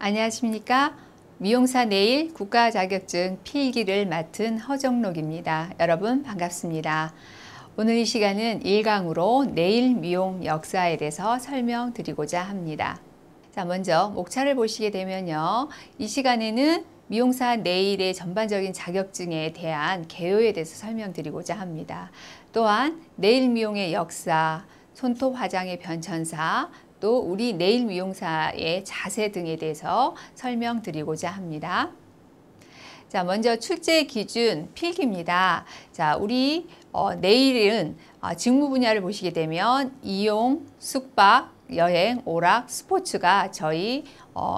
안녕하십니까? 미용사 네일 국가 자격증 필기를 맡은 허정록입니다. 여러분 반갑습니다. 오늘 이 시간은 1강으로 네일 미용 역사에 대해서 설명드리고자 합니다. 자, 먼저 목차를 보시게 되면요. 이 시간에는 미용사 네일의 전반적인 자격증에 대한 개요에 대해서 설명드리고자 합니다. 또한 네일 미용의 역사, 손톱 화장의 변천사, 또 우리 네일 미용사의 자세 등에 대해서 설명드리고자 합니다. 자, 먼저 출제 기준 필기입니다. 자, 우리 네일은 직무 분야를 보시게 되면 이용, 숙박, 여행, 오락, 스포츠가 저희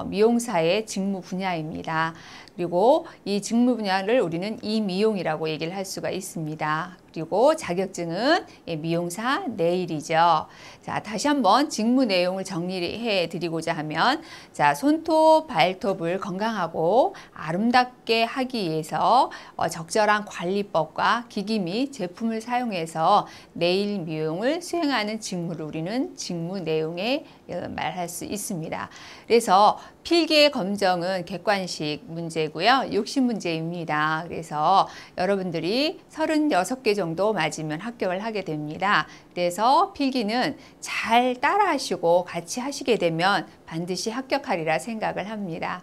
미용사의 직무 분야입니다. 그리고 이 직무 분야를 우리는 이미용이라고 얘기를 할 수가 있습니다. 그리고 자격증은 미용사 네일이죠. 자, 다시 한번 직무 내용을 정리해 드리고자 하면, 자, 손톱, 발톱을 건강하고 아름답게 하기 위해서 적절한 관리법과 기기 및 제품을 사용해서 네일 미용을 수행하는 직무를 우리는 직무 내용에 말할 수 있습니다. 그래서 필기의 검정은 객관식 문제고요. 욕심 문제입니다. 그래서 여러분들이 36개 정도 맞으면 합격을 하게 됩니다. 그래서 필기는 잘 따라하시고 같이 하시게 되면 반드시 합격하리라 생각을 합니다.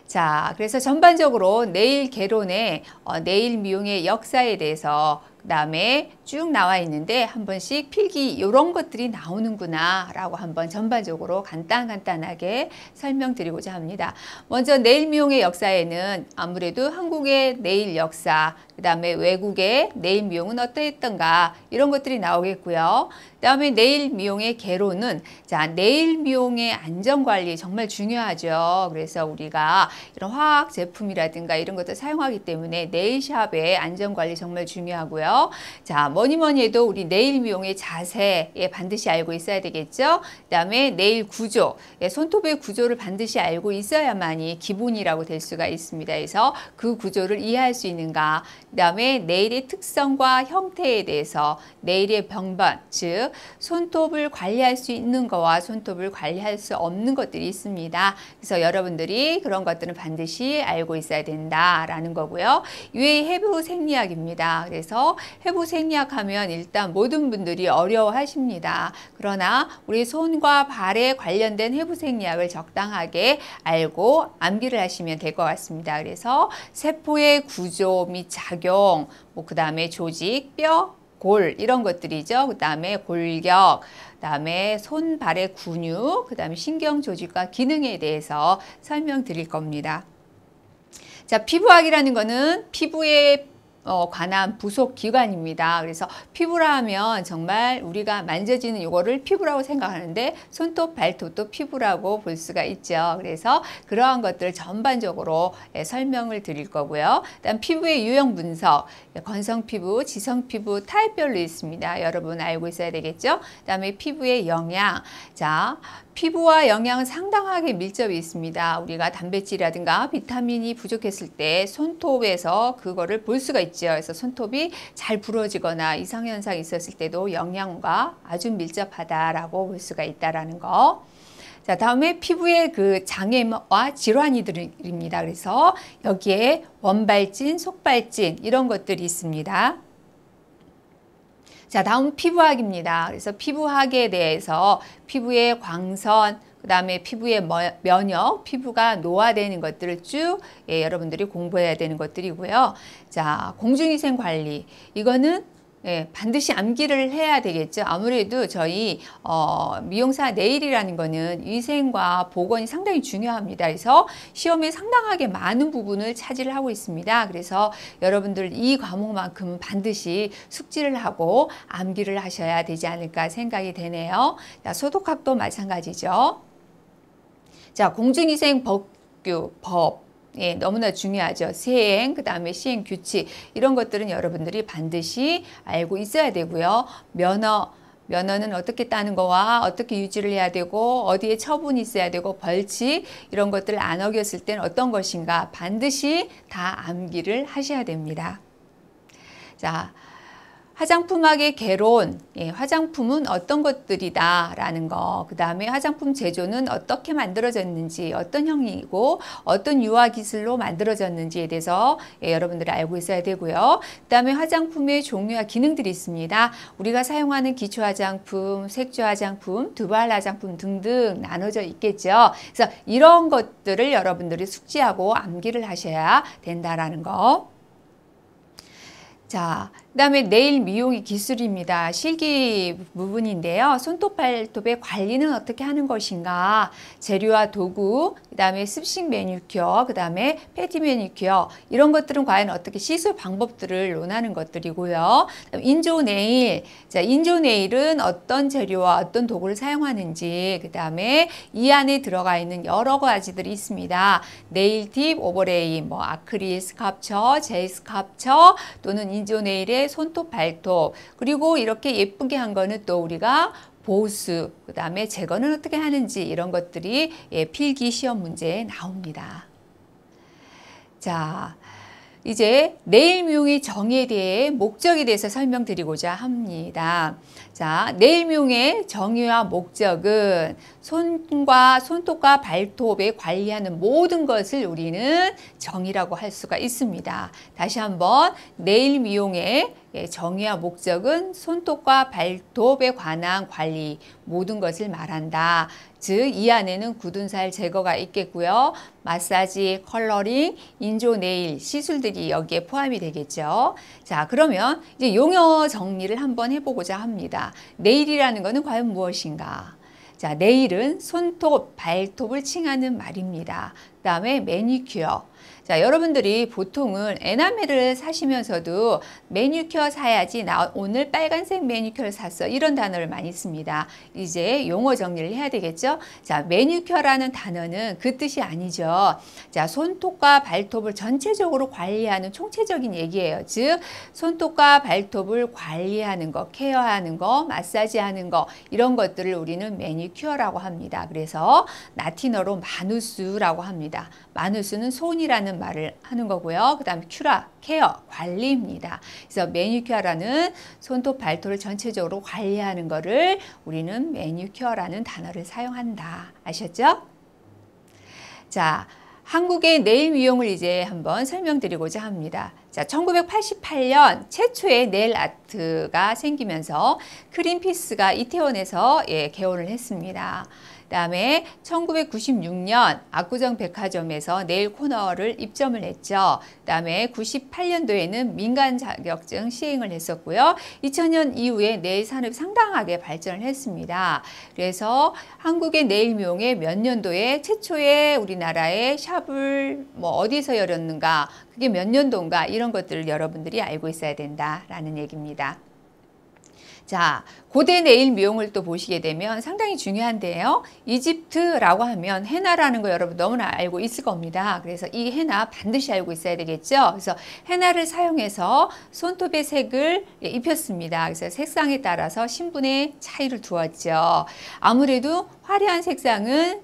자, 그래서 전반적으로 네일 개론의 네일 미용의 역사에 대해서 그 다음에 쭉 나와 있는데 한 번씩 필기 이런 것들이 나오는구나 라고 한번 전반적으로 간단하게 설명드리고자 합니다. 먼저 네일 미용의 역사에는 아무래도 한국의 네일 역사, 그 다음에 외국의 네일 미용은 어떠했던가 이런 것들이 나오겠고요. 그 다음에 네일 미용의 개론은, 자, 네일 미용의 안전관리 정말 중요하죠. 그래서 우리가 이런 화학 제품이라든가 이런 것들 사용하기 때문에 네일샵의 안전관리 정말 중요하고요. 자, 뭐니 해도 우리 네일 미용의 자세에 반드시 알고 있어야 되겠죠. 그 다음에 네일 구조, 손톱의 구조를 반드시 알고 있어야만이 기본이라고 될 수가 있습니다. 그래서 그 구조를 이해할 수 있는가. 그 다음에 네일의 특성과 형태에 대해서 네일의 병반, 즉 손톱을 관리할 수 있는 거와 손톱을 관리할 수 없는 것들이 있습니다. 그래서 여러분들이 그런 것들은 반드시 알고 있어야 된다라는 거고요. 이외에 해부 생리학입니다. 그래서 해부 생리학하면 일단 모든 분들이 어려워하십니다. 그러나 우리 손과 발에 관련된 해부 생리학을 적당하게 알고 암기를 하시면 될 것 같습니다. 그래서 세포의 구조 및 작용, 그 다음에 조직, 뼈, 골 이런 것들이죠. 그 다음에 골격, 그 다음에 손, 발의 근육, 그 다음에 신경 조직과 기능에 대해서 설명드릴 겁니다. 자, 피부학이라는 거는 피부의 관한 부속 기관입니다. 그래서 피부라 하면 정말 우리가 만져지는 이거를 피부라고 생각하는데 손톱, 발톱도 피부라고 볼 수가 있죠. 그래서 그러한 것들을 전반적으로 설명을 드릴 거고요. 그다음 피부의 유형 분석, 건성 피부, 지성 피부 타입별로 있습니다. 여러분 알고 있어야 되겠죠. 그다음에 피부의 영양, 자, 피부와 영양은 상당하게 밀접이 있습니다. 우리가 단백질이라든가 비타민이 부족했을 때 손톱에서 그거를 볼 수가 있죠. 그래서 손톱이 잘 부러지거나 이상현상이 있었을 때도 영양과 아주 밀접하다라고 볼 수가 있다라는 거. 자, 다음에 피부의 그 장애와 질환이들입니다. 그래서 여기에 원발진, 속발진 이런 것들이 있습니다. 자, 다음 피부학입니다. 그래서 피부학에 대해서 피부의 광선, 그 다음에 피부의 면역, 피부가 노화되는 것들을 쭉 여러분들이 공부해야 되는 것들이고요. 자, 공중위생 관리. 이거는 반드시 암기를 해야 되겠죠. 아무래도 저희 미용사 네일이라는 거는 위생과 보건이 상당히 중요합니다. 그래서 시험에 상당하게 많은 부분을 차지를 하고 있습니다. 그래서 여러분들 이 과목만큼은 반드시 숙지를 하고 암기를 하셔야 되지 않을까 생각이 되네요. 자, 소독학도 마찬가지죠. 자, 공중위생 법규, 법. 너무나 중요하죠. 시행, 그 다음에 시행 규칙 이런 것들은 여러분들이 반드시 알고 있어야 되고요. 면허는 어떻게 따는 거와 어떻게 유지를 해야 되고 어디에 처분이 있어야 되고 벌칙 이런 것들을 안 어겼을 때는 어떤 것인가 반드시 다 암기를 하셔야 됩니다. 자, 화장품학의 개론, 화장품은 어떤 것들이다 라는 거, 그 다음에 화장품 제조는 어떻게 만들어졌는지, 어떤 형이고 어떤 유화 기술로 만들어졌는지에 대해서 여러분들이 알고 있어야 되고요. 그 다음에 화장품의 종류와 기능들이 있습니다. 우리가 사용하는 기초 화장품, 색조 화장품, 두발 화장품 등등 나눠져 있겠죠. 그래서 이런 것들을 여러분들이 숙지하고 암기를 하셔야 된다라는 거. 자, 그 다음에 네일 미용의 기술입니다. 실기 부분인데요. 손톱, 발톱의 관리는 어떻게 하는 것인가? 재료와 도구, 그 다음에 습식 매니큐어, 그 다음에 패티 매니큐어, 이런 것들은 과연 어떻게 시술 방법들을 논하는 것들이고요. 인조 네일, 자, 인조 네일은 어떤 재료와 어떤 도구를 사용하는지, 그 다음에 이 안에 들어가 있는 여러 가지들이 있습니다. 네일 팁, 오버레이, 뭐 아크릴 스culpture, 젤 스culpture, 또는 인조 네일의 손톱, 발톱, 그리고 이렇게 예쁘게 한 거는 또 우리가 보수, 그 다음에 제거는 어떻게 하는지 이런 것들이 필기 시험 문제에 나옵니다. 자, 이제 네일 미용의 정의에 대해 목적에 대해서 설명드리고자 합니다. 자, 네일 미용의 정의와 목적은 손톱과 발톱에 관리하는 모든 것을 우리는 정의라고 할 수가 있습니다. 다시 한번 네일 미용의 정의와 목적은 손톱과 발톱에 관한 관리, 모든 것을 말한다. 즉, 이 안에는 굳은 살 제거가 있겠고요. 마사지, 컬러링, 인조 네일, 시술들이 여기에 포함이 되겠죠. 자, 그러면 이제 용어 정리를 한번 해보고자 합니다. 네일이라는 것은 과연 무엇인가? 자, 네일은 손톱, 발톱을 칭하는 말입니다. 그 다음에 매니큐어. 자, 여러분들이 보통은 에나멜을 사시면서도 매니큐어 사야지, 나 오늘 빨간색 매니큐어를 샀어, 이런 단어를 많이 씁니다. 이제 용어 정리를 해야 되겠죠? 자, 매니큐어라는 단어는 그 뜻이 아니죠. 자, 손톱과 발톱을 전체적으로 관리하는 총체적인 얘기예요. 즉, 손톱과 발톱을 관리하는 거, 케어하는 거, 마사지하는 거, 이런 것들을 우리는 매니큐어라고 합니다. 그래서 라틴어로 마누스라고 합니다. 마누스는 손이라는 말을 하는 거고요. 그 다음에 큐라, 케어, 관리입니다. 그래서 매니큐어라는 손톱, 발톱을 전체적으로 관리하는 거를 우리는 매니큐어라는 단어를 사용한다. 아셨죠? 자, 한국의 네일 미용을 이제 한번 설명드리고자 합니다. 자, 1988년 최초의 네일 아트가 생기면서 크림피스가 이태원에서 개원을 했습니다. 그 다음에 1996년 압구정 백화점에서 네일 코너를 입점을 했죠. 그 다음에 98년도에는 민간 자격증 시행을 했었고요. 2000년 이후에 네일 산업이 상당하게 발전을 했습니다. 그래서 한국의 네일 미용의 몇 년도에 최초의 우리나라의 샵을 뭐 어디서 열었는가, 그게 몇 년도인가, 이런 것들을 여러분들이 알고 있어야 된다라는 얘기입니다. 자, 고대 네일 미용을 또 보시게 되면 상당히 중요한데요. 이집트라고 하면 헤나라는 거 여러분 너무나 알고 있을 겁니다. 그래서 이 헤나 반드시 알고 있어야 되겠죠. 그래서 헤나를 사용해서 손톱의 색을 입혔습니다. 그래서 색상에 따라서 신분의 차이를 두었죠. 아무래도 화려한 색상은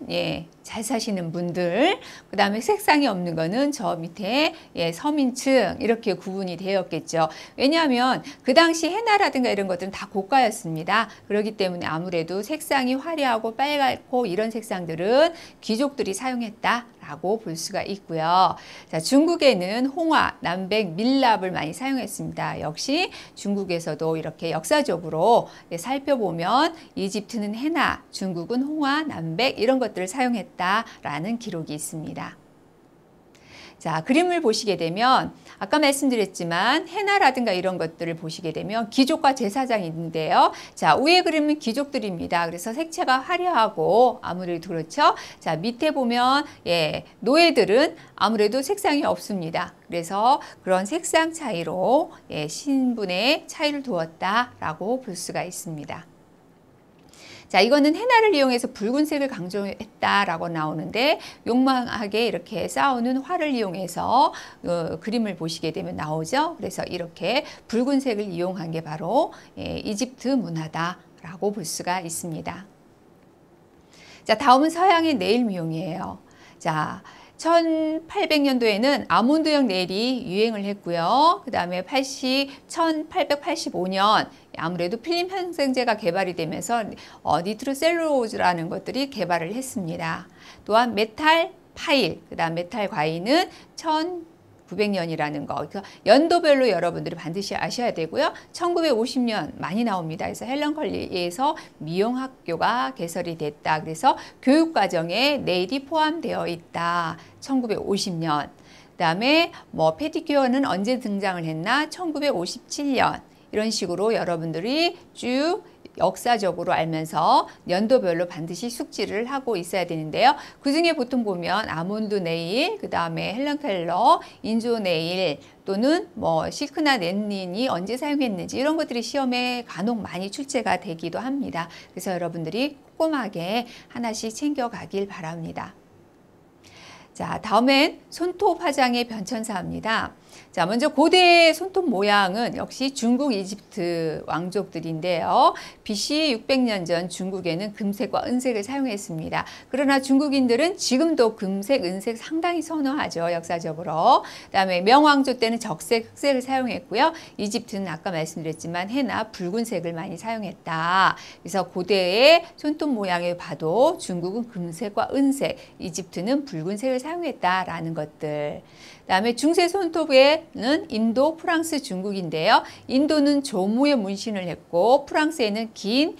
잘 사시는 분들, 그 다음에 색상이 없는 거는 저 밑에 서민층, 이렇게 구분이 되었겠죠. 왜냐하면 그 당시 헤나라든가 이런 것들은 다 고가였습니다. 그렇기 때문에 아무래도 색상이 화려하고 빨갛고 이런 색상들은 귀족들이 사용했다라고 볼 수가 있고요. 자, 중국에는 홍화, 남백, 밀랍을 많이 사용했습니다. 역시 중국에서도 이렇게 역사적으로 살펴보면 이집트는 헤나, 중국은 홍화, 남백 이런 것들을 사용했다라는 기록이 있습니다. 자, 그림을 보시게 되면 아까 말씀드렸지만 헤나라든가 이런 것들을 보시게 되면 귀족과 제사장이 있는데요. 자, 위에 그림은 귀족들입니다. 그래서 색채가 화려하고 아무래도 그렇죠. 자, 밑에 보면 노예들은 아무래도 색상이 없습니다. 그래서 그런 색상 차이로 신분의 차이를 두었다라고 볼 수가 있습니다. 자, 이거는 헤나를 이용해서 붉은색을 강조했다라고 나오는데 용맹하게 이렇게 싸우는 활을 이용해서 그림을 보시게 되면 나오죠. 그래서 이렇게 붉은색을 이용한 게 바로 이집트 문화다라고 볼 수가 있습니다. 자, 다음은 서양의 네일 미용이에요. 자, 1800년도에는 아몬드형 네일이 유행을 했고요. 그 다음에 1885년 아무래도 필름 형성제가 개발이 되면서 니트로셀룰로즈라는 것들이 개발을 했습니다. 또한 메탈 파일, 그 다음 메탈 과인은 1900년이라는 거. 연도별로 여러분들이 반드시 아셔야 되고요. 1950년 많이 나옵니다. 그래서 헬런 컬리에서 미용학교가 개설이 됐다. 그래서 교육과정에 네일이 포함되어 있다. 1950년. 그 다음에 뭐 페디큐어는 언제 등장을 했나? 1957년. 이런 식으로 여러분들이 쭉 역사적으로 알면서 연도별로 반드시 숙지를 하고 있어야 되는데요. 그 중에 보통 보면 아몬드 네일, 그 다음에 헬런 켈러, 인조 네일 또는 뭐 실크나 렌닌이 언제 사용했는지 이런 것들이 시험에 간혹 많이 출제가 되기도 합니다. 그래서 여러분들이 꼼꼼하게 하나씩 챙겨가길 바랍니다. 자, 다음엔 손톱 화장의 변천사입니다. 자, 먼저 고대 손톱 모양은 역시 중국, 이집트 왕족들인데요. BC 600년 전 중국에는 금색과 은색을 사용했습니다. 그러나 중국인들은 지금도 금색, 은색 상당히 선호하죠. 역사적으로. 그다음에 명왕조 때는 적색, 흑색을 사용했고요. 이집트는 아까 말씀드렸지만 해나 붉은색을 많이 사용했다. 그래서 고대의 손톱 모양을 봐도 중국은 금색과 은색, 이집트는 붉은색을 사용했다라는 것들. 그다음에 중세 손톱에는 인도, 프랑스, 중국인데요. 인도는 조무의 문신을 했고 프랑스에는 긴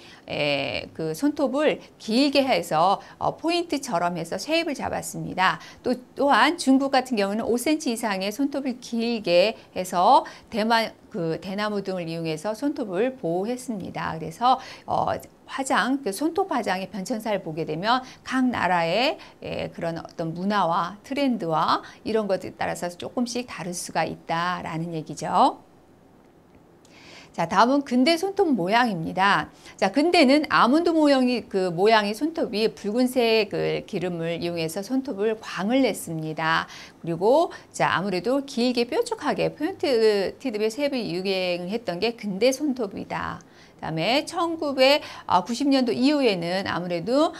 그 손톱을 길게 해서 포인트처럼 해서 쉐입을 잡았습니다. 또한 중국 같은 경우는 5cm 이상의 손톱을 길게 해서 대나무 등을 이용해서 손톱을 보호했습니다. 그래서 화장, 손톱 화장의 변천사를 보게 되면 각 나라의 그런 어떤 문화와 트렌드와 이런 것들에 따라서 조금씩 다를 수가 있다라는 얘기죠. 자, 다음은 근대 손톱 모양입니다. 자, 근대는 아몬드 모양의 손톱이 붉은색 기름을 이용해서 손톱을 광을 냈습니다. 그리고 자, 아무래도 길게 뾰족하게 포인트드의 쉐입이 유행했던 게 근대 손톱이다. 그다음에 1990년도 이후에는 아무래도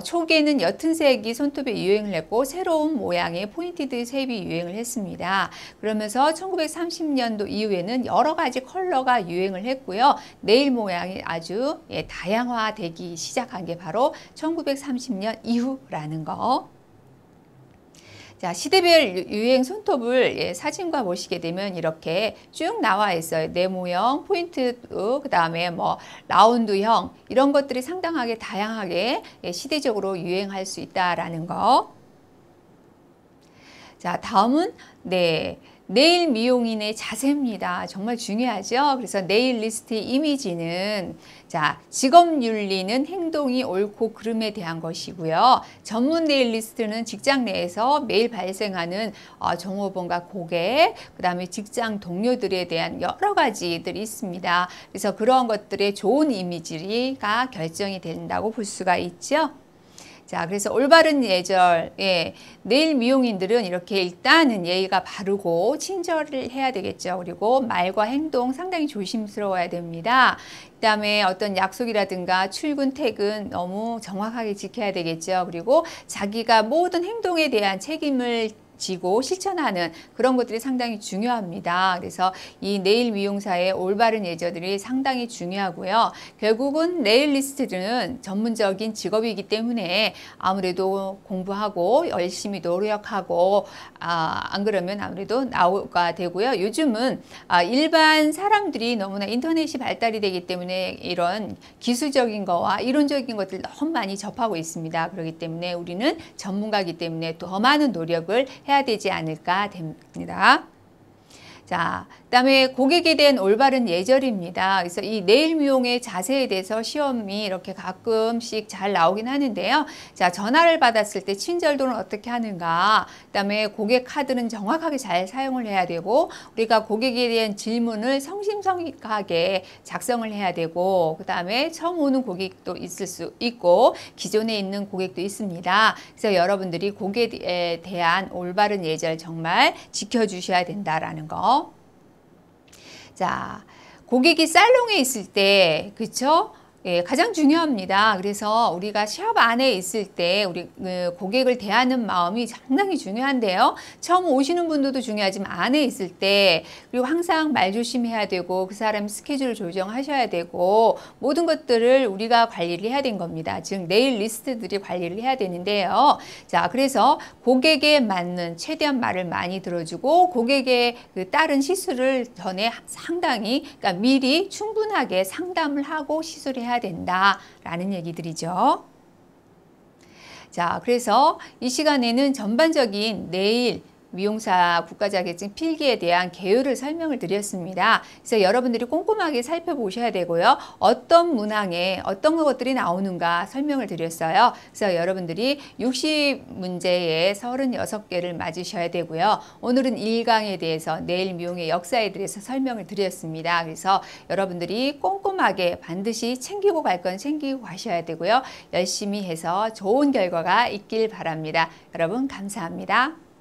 초기에는 옅은 색이 손톱에 유행을 했고 새로운 모양의 포인티드 쉐입이 유행을 했습니다. 그러면서 1930년도 이후에는 여러 가지 컬러가 유행을 했고요. 네일 모양이 아주 다양화되기 시작한 게 바로 1930년 이후라는 거. 자, 시대별 유행 손톱을 사진과 보시게 되면 이렇게 쭉 나와 있어요. 네모형, 포인트, 그 다음에 뭐 라운드형 이런 것들이 상당하게 다양하게 시대적으로 유행할 수 있다라는 거. 자, 다음은 네일 미용인의 자세입니다. 정말 중요하죠. 그래서 네일리스트의 이미지는 자, 직업윤리는 행동이 옳고 그름에 대한 것이고요. 전문 네일리스트는 직장 내에서 매일 발생하는 종업원과 고객, 그 다음에 직장 동료들에 대한 여러 가지들이 있습니다. 그래서 그런 것들의 좋은 이미지가 결정이 된다고 볼 수가 있죠. 자, 그래서 올바른 예절, 네일 미용인들은 이렇게 일단은 예의가 바르고 친절을 해야 되겠죠. 그리고 말과 행동 상당히 조심스러워야 됩니다. 그다음에 어떤 약속이라든가 출근, 퇴근 너무 정확하게 지켜야 되겠죠. 그리고 자기가 모든 행동에 대한 책임을 지고 실천하는 그런 것들이 상당히 중요합니다. 그래서 이 네일 미용사의 올바른 예절들이 상당히 중요하고요. 결국은 네일리스트는 전문적인 직업이기 때문에 아무래도 공부하고 열심히 노력하고 안 그러면 아무래도 나오가 되고요. 요즘은 일반 사람들이 너무나 인터넷이 발달이 되기 때문에 이런 기술적인 거와 이론적인 것들 너무 많이 접하고 있습니다. 그렇기 때문에 우리는 전문가이기 때문에 더 많은 노력을 해야 되지 않을까 됩니다. 자, 그다음에 고객에 대한 올바른 예절입니다. 그래서 이 네일 미용의 자세에 대해서 시험이 이렇게 가끔씩 잘 나오긴 하는데요. 자, 전화를 받았을 때 친절도는 어떻게 하는가? 그다음에 고객 카드는 정확하게 잘 사용을 해야 되고 우리가 고객에 대한 질문을 성심성의하게 작성을 해야 되고 그다음에 처음 오는 고객도 있을 수 있고 기존에 있는 고객도 있습니다. 그래서 여러분들이 고객에 대한 올바른 예절 정말 지켜주셔야 된다라는 거. 자, 고객이 살롱에 있을 때, 그쵸? 예, 가장 중요합니다. 그래서 우리가 시합 안에 있을 때 우리 고객을 대하는 마음이 상당히 중요한데요. 처음 오시는 분들도 중요하지만 안에 있을 때 그리고 항상 말 조심해야 되고 그 사람 스케줄을 조정하셔야 되고 모든 것들을 우리가 관리를 해야 되는 겁니다. 즉 네일 리스트들이 관리를 해야 되는데요. 자, 그래서 고객에 맞는 최대한 말을 많이 들어주고 고객의 그 따른 시술을 전에 상당히 그러니까 미리 충분하게 상담을 하고 시술해야 된다라는 얘기들이죠. 자, 그래서 이 시간에는 전반적인 네일 미용사 국가자격증 필기에 대한 개요를 설명을 드렸습니다. 그래서 여러분들이 꼼꼼하게 살펴보셔야 되고요. 어떤 문항에 어떤 것들이 나오는가 설명을 드렸어요. 그래서 여러분들이 60문제에 36개를 맞으셔야 되고요. 오늘은 1강에 대해서 네일 미용의 역사에 대해서 설명을 드렸습니다. 그래서 여러분들이 꼼꼼하게 반드시 챙기고 갈 건 챙기고 가셔야 되고요. 열심히 해서 좋은 결과가 있길 바랍니다. 여러분 감사합니다.